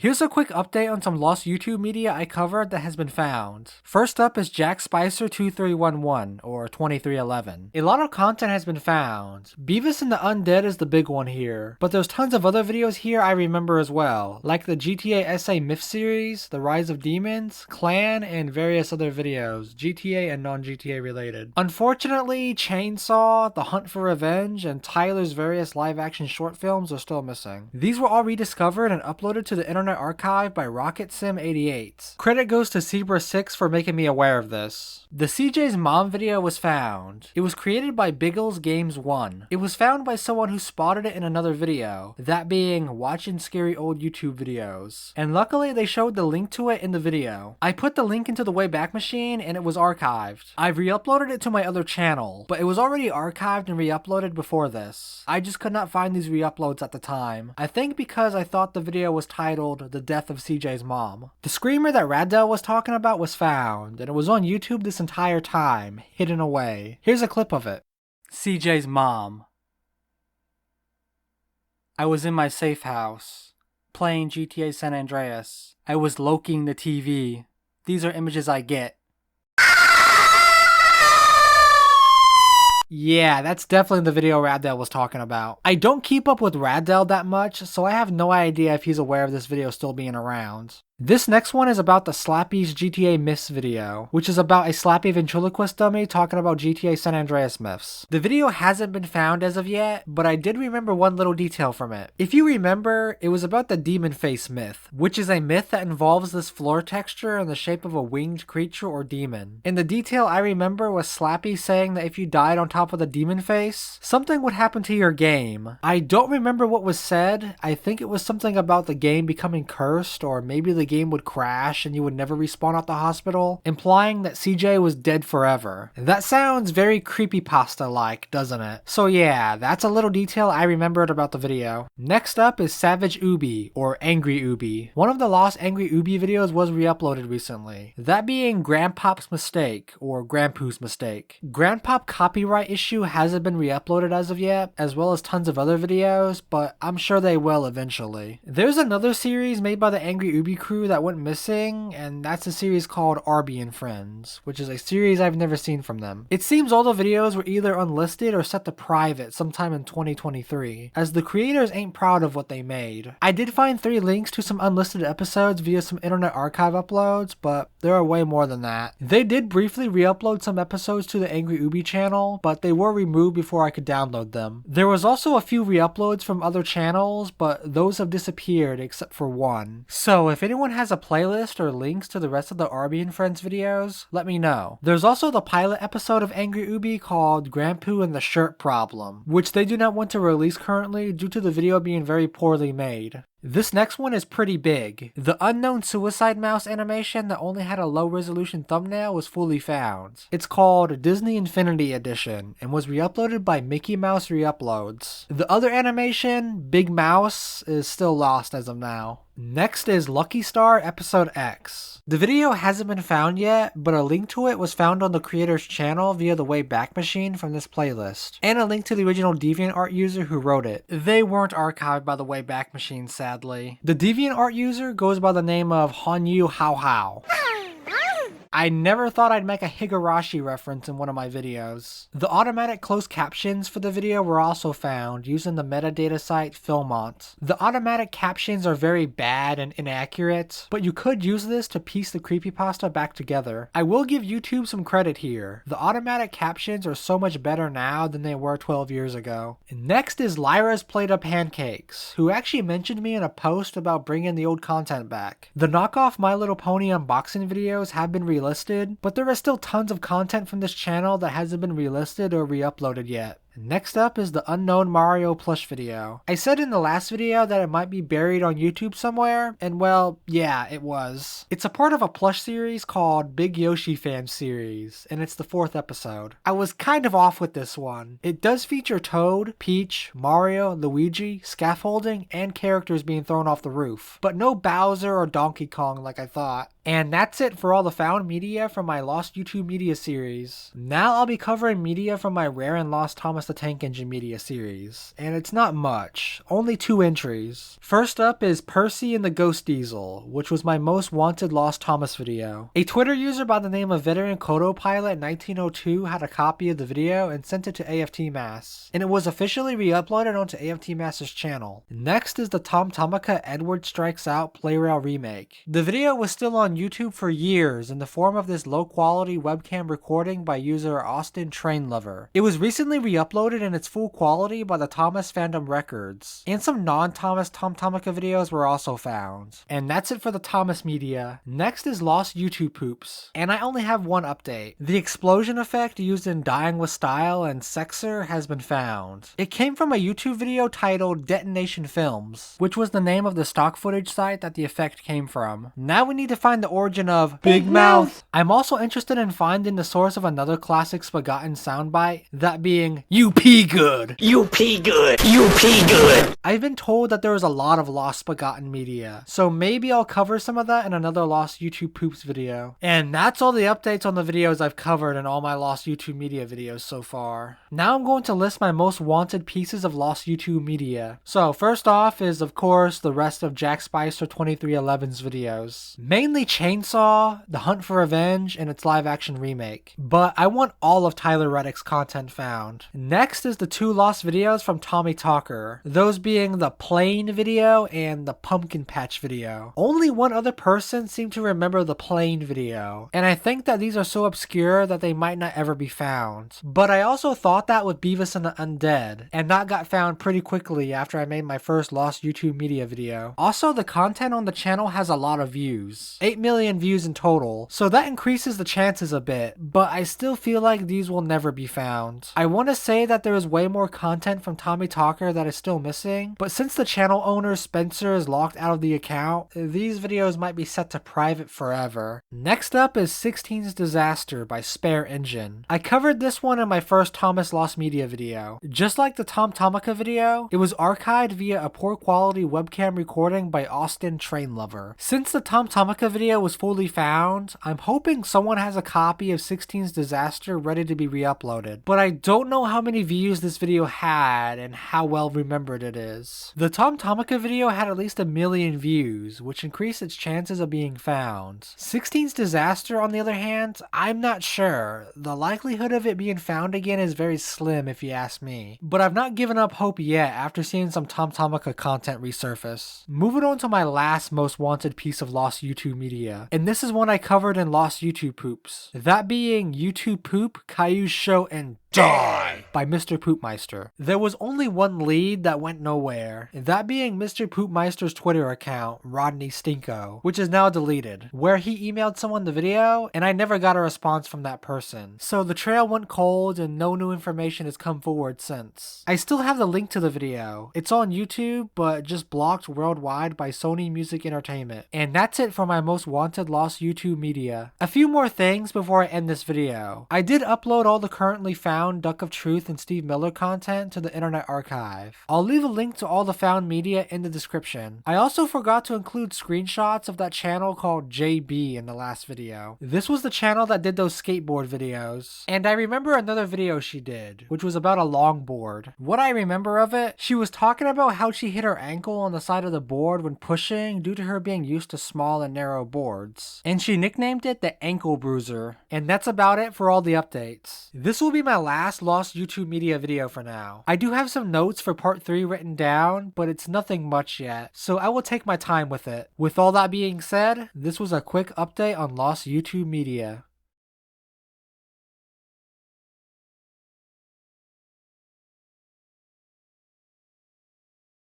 Here's a quick update on some lost YouTube media I covered that has been found. First up is Jack Spicer 2311 or 2311. A lot of content has been found. Beavis and the Undead is the big one here, but there's tons of other videos here I remember as well, like the GTA SA Myth series, the Rise of Demons, Clan, and various other videos, GTA and non-GTA related. Unfortunately, Chainsaw, The Hunt for Revenge, and Tyler's various live-action short films are still missing. These were all rediscovered and uploaded to the Internet Archive by RocketSim88. Credit goes to Zebra6 for making me aware of this. The CJ's Mom video was found. It was created by Biggles Games 1. It was found by someone who spotted it in another video, that being watching scary old YouTube videos. And luckily they showed the link to it in the video. I put the link into the Wayback Machine and it was archived. I've re-uploaded it to my other channel, but it was already archived and re-uploaded before this. I just could not find these re-uploads at the time. I think because I thought the video was titled The Death of CJ's Mom. The screamer that RADAL was talking about was found, and it was on YouTube this entire time, hidden away. Here's a clip of it. CJ's mom. I was in my safe house, playing GTA San Andreas. I was loking the TV. These are images I get. Yeah, that's definitely the video RADAL was talking about. I don't keep up with RADAL that much, so I have no idea if he's aware of this video still being around. This next one is about the Slappy's GTA Myths video, which is about a Slappy ventriloquist dummy talking about GTA San Andreas myths. The video hasn't been found as of yet, but I did remember one little detail from it. If you remember, it was about the demon face myth, which is a myth that involves this floor texture in the shape of a winged creature or demon. And the detail I remember was Slappy saying that if you died on top of the demon face, something would happen to your game. I don't remember what was said. I think it was something about the game becoming cursed, or maybe the game would crash and you would never respawn at the hospital, implying that CJ was dead forever. That sounds very creepypasta-like, doesn't it? So yeah, that's a little detail I remembered about the video. Next up is Savage Oobi, or Angry Oobi. One of the lost Angry Oobi videos was re-uploaded recently, that being Grandpop's Mistake, or Grampu's Mistake. Grandpop copyright issue hasn't been re-uploaded as of yet, as well as tons of other videos, but I'm sure they will eventually. There's another series made by the Angry Oobi crew that went missing, and that's a series called Arby and Friends, which is a series I've never seen from them. It seems all the videos were either unlisted or set to private sometime in 2023, as the creators ain't proud of what they made. I did find 3 links to some unlisted episodes via some Internet Archive uploads, but there are way more than that. They did briefly re-upload some episodes to the Angry Oobi channel, but they were removed before I could download them. There was also a few re-uploads from other channels, but those have disappeared except for one. So if anyone has a playlist or links to the rest of the Arby and Friends videos, let me know. There's also the pilot episode of Angry Oobi called Grampu and the Shirt Problem, which they do not want to release currently due to the video being very poorly made. This next one is pretty big. The unknown suicide mouse animation that only had a low resolution thumbnail was fully found. It's called Disney Infinity Edition and was re-uploaded by Mickey Mouse Reuploads. The other animation, Big Mouse, is still lost as of now. Next is Lucky Star Episode X. The video hasn't been found yet, but a link to it was found on the creator's channel via the Wayback Machine from this playlist, and a link to the original DeviantArt user who wrote it. They weren't archived by the Wayback Machine, sadly. The DeviantArt user goes by the name of Hanyu Hao Hao. I never thought I'd make a Higurashi reference in one of my videos. The automatic closed captions for the video were also found using the metadata site Filmont. The automatic captions are very bad and inaccurate, but you could use this to piece the creepypasta back together. I will give YouTube some credit here. The automatic captions are so much better now than they were 12 years ago. Next is Lyra'sPlateOfPancakes, who actually mentioned me in a post about bringing the old content back. The knockoff My Little Pony unboxing videos have been relisted, but there is still tons of content from this channel that hasn't been relisted or re-uploaded yet. Next up is the Unknown Mario Plush video. I said in the last video that it might be buried on YouTube somewhere, and well, yeah, it was. It's a part of a Plush series called BigYoshiFan series, and it's the 4th episode. I was kind of off with this one. It does feature Toad, Peach, Mario, Luigi, scaffolding, and characters being thrown off the roof, but no Bowser or Donkey Kong like I thought. And that's it for all the found media from my Lost YouTube Media series. Now I'll be covering media from my Rare and Lost Thomas the Tank Engine Media series, and it's not much, only 2 entries. First up is Percy and the Ghost Diesel, which was my most wanted Lost Thomas video. A Twitter user by the name of Veteran Kodo Pilot 1902 had a copy of the video and sent it to AFTMass, and it was officially re-uploaded onto AFTMass's channel. Next is the TomTomica Edward Strikes Out Plarail remake. The video was still on YouTube for years in the form of this low-quality webcam recording by user Austin Trainlover. It was recently re-uploaded in its full quality by the Thomas Fandom Records, and some non-Thomas TomTomica videos were also found. And that's it for the Thomas media. Next is Lost YouTube Poops, and I only have one update. The explosion effect used in Dying with Style and Sexer has been found. It came from a YouTube video titled Detonation Films, which was the name of the stock footage site that the effect came from. Now we need to find the origin of Big Mouth. I'm also interested in finding the source of another classic Spagatin soundbite, that being "You pee good, you pee good, you pee good." I've been told that there is a lot of Lost Spagatin media, so maybe I'll cover some of that in another Lost YouTube Poops video. And that's all the updates on the videos I've covered in all my Lost YouTube media videos so far. Now I'm going to list my most wanted pieces of Lost YouTube media. So first off is of course the rest of Jack Spicer 2311's videos. Mainly Chainsaw, The Hunt for Revenge, and its live action remake. But I want all of Tyler Reddick's content found. Next is the 2 lost videos from Tommy Talker, those being the Plane video and the Pumpkin Patch video. Only one other person seemed to remember the Plane video, and I think that these are so obscure that they might not ever be found. But I also thought that with Beavis and the Undead, and that got found pretty quickly after I made my first Lost YouTube Media video. Also, the content on the channel has a lot of views, 8 million views in total, so that increases the chances a bit, but I still feel like these will never be found. I want to say that there is way more content from Tommy Talker that is still missing, but since the channel owner Spencer is locked out of the account, these videos might be set to private forever. Next up is 16's Disaster by Spare Engine. I covered this one in my first Thomas Lost Media video. Just like the TomTomica video, it was archived via a poor quality webcam recording by Austin Trainlover. Since the TomTomica video was fully found, I'm hoping someone has a copy of 16's Disaster ready to be re-uploaded, but I don't know how many views this video had and how well remembered it is. The TomTomica video had at least 1 million views, which increased its chances of being found. 16's Disaster, on the other hand, I'm not sure. The likelihood of it being found again is very slim if you ask me, but I've not given up hope yet after seeing some TomTomica content resurface. Moving on to my last most wanted piece of Lost YouTube media, and this is one I covered in Lost YouTube Poops, that being YouTube Poop, Caillou's Show, and Die by Mr. Poopmeister. There was only one lead that went nowhere, that being Mr. Poopmeister's Twitter account, Rodney Stinko, which is now deleted, where he emailed someone the video, and I never got a response from that person. So the trail went cold and no new information has come forward since. I still have the link to the video. It's on YouTube, but just blocked worldwide by Sony Music Entertainment. And that's it for my most wanted Lost YouTube media. A few more things before I end this video. I did upload all the currently found Duck of Truth and Steve Miller content to the Internet Archive. I'll leave a link to all the found media in the description. I also forgot to include screenshots of that channel called JB in the last video. This was the channel that did those skateboard videos. And I remember another video she did, which was about a longboard. What I remember of it, she was talking about how she hit her ankle on the side of the board when pushing due to her being used to small and narrow boards. And she nicknamed it the Ankle Bruiser. And that's about it for all the updates. This will be my last Lost YouTube Media video for now. I do have some notes for part 3 written down, but it's nothing much yet, so I will take my time with it. With all that being said, this was a quick update on Lost YouTube Media.